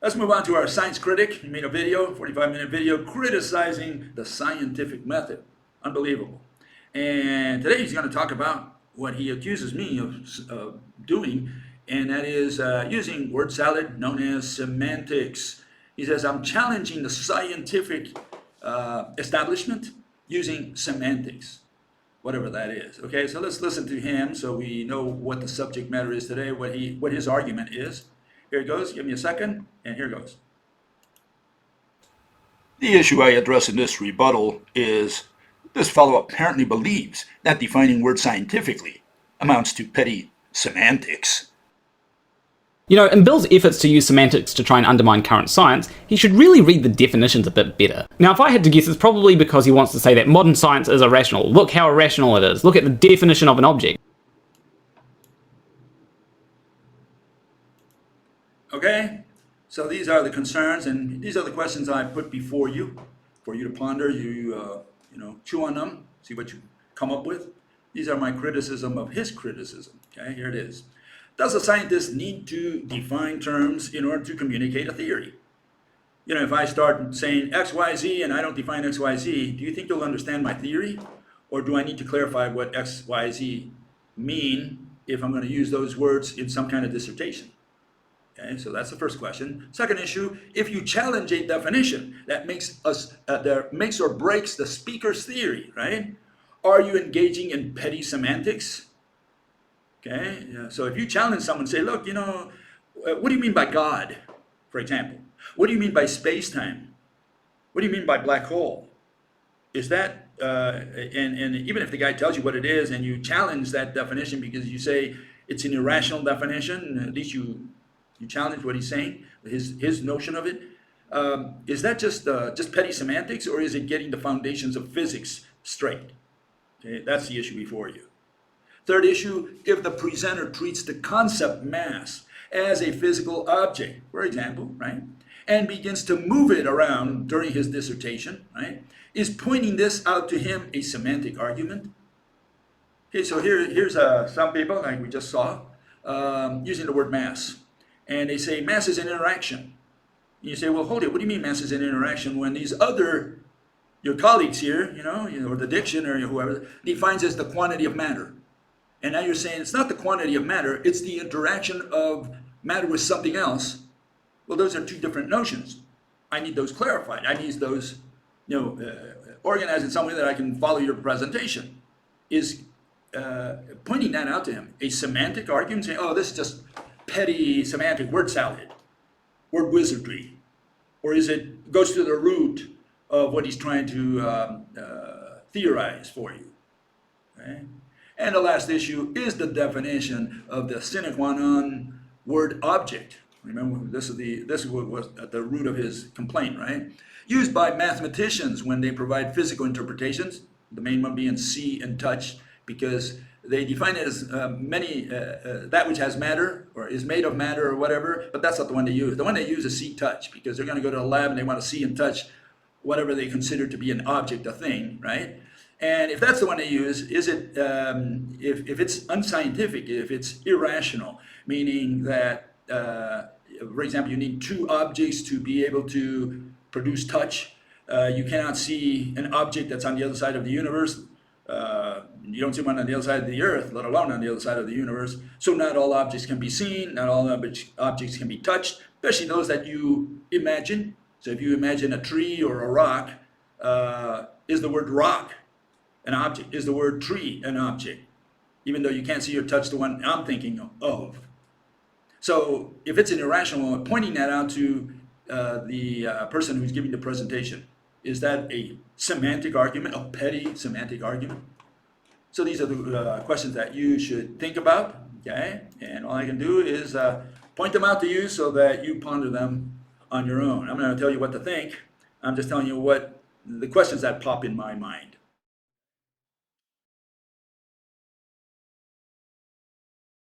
Let's move on to our science critic. He made a video, 45-minute video, criticizing the scientific method. Unbelievable. And today he's going to talk about what he accuses me of doing, and that is using word salad known as semantics. He says, I'm challenging the scientific establishment using semantics, whatever that is. Okay, so let's listen to him so we know what the subject matter is today, what his argument is. Here it goes. Give me a second, and here goes. The issue I address in this rebuttal is this fellow apparently believes that defining words scientifically amounts to petty semantics. You know, in Bill's efforts to use semantics to try and undermine current science, he should really read the definitions a bit better. Now, if I had to guess, it's probably because he wants to say that modern science is irrational. Look how irrational it is. Look at the definition of an object. Okay, so these are the concerns, and these are the questions I put before you, for you to ponder. You chew on them, see what you come up with. These are my criticism of his criticism. Okay, here it is. Does a scientist need to define terms in order to communicate a theory? You know, if I start saying X, Y, Z and I don't define X, Y, Z, do you think you'll understand my theory? Or do I need to clarify what X, Y, Z mean if I'm going to use those words in some kind of dissertation? Okay, so that's the first question. Second issue, if you challenge a definition that makes or breaks the speaker's theory, right? Are you engaging in petty semantics? Okay, yeah. So if you challenge someone, say, look, what do you mean by God, for example? What do you mean by space-time? What do you mean by black hole? Is that, and even if the guy tells you what it is and you challenge that definition because you say it's an irrational definition, at least you challenge what he's saying, his notion of it. Is that just petty semantics, or is it getting the foundations of physics straight? Okay, that's the issue before you. Third issue, if the presenter treats the concept mass as a physical object, for example, right, and begins to move it around during his dissertation, right, is pointing this out to him a semantic argument? Okay, so here's some people, like we just saw, using the word mass. And they say mass is an interaction. And you say, well, hold it, what do you mean mass is an interaction when these other, your colleagues here, or the diction or whoever, defines as the quantity of matter. And now you're saying it's not the quantity of matter, it's the interaction of matter with something else. Well, those are two different notions. I need those clarified. I need those, organized in some way that I can follow your presentation. Is pointing that out to him a semantic argument, saying, oh, this is just petty semantic word salad, word wizardry, or goes to the root of what he's trying to theorize for you. Okay? And the last issue is the definition of the sine qua non word object. Remember, this is what was at the root of his complaint, right? Used by mathematicians when they provide physical interpretations, the main one being see and touch, because they define it as that which has matter or is made of matter or whatever, but that's not the one they use. The one they use is see touch, because they're going to go to a lab and they want to see and touch whatever they consider to be an object, a thing, right? And if that's the one they use, is it, if it's unscientific, if it's irrational, meaning that, for example, you need two objects to be able to produce touch. You cannot see an object that's on the other side of the universe. You don't see one on the other side of the earth, let alone on the other side of the universe. So not all objects can be seen, not all objects can be touched, especially those that you imagine. So if you imagine a tree or a rock, is the word rock an object? Is the word tree an object? Even though you can't see or touch the one I'm thinking of. So if it's an irrational, pointing that out to the person who's giving the presentation, is that a semantic argument, a petty semantic argument? So these are the questions that you should think about, okay? And all I can do is point them out to you so that you ponder them on your own. I'm not going to tell you what to think. I'm just telling you what the questions that pop in my mind.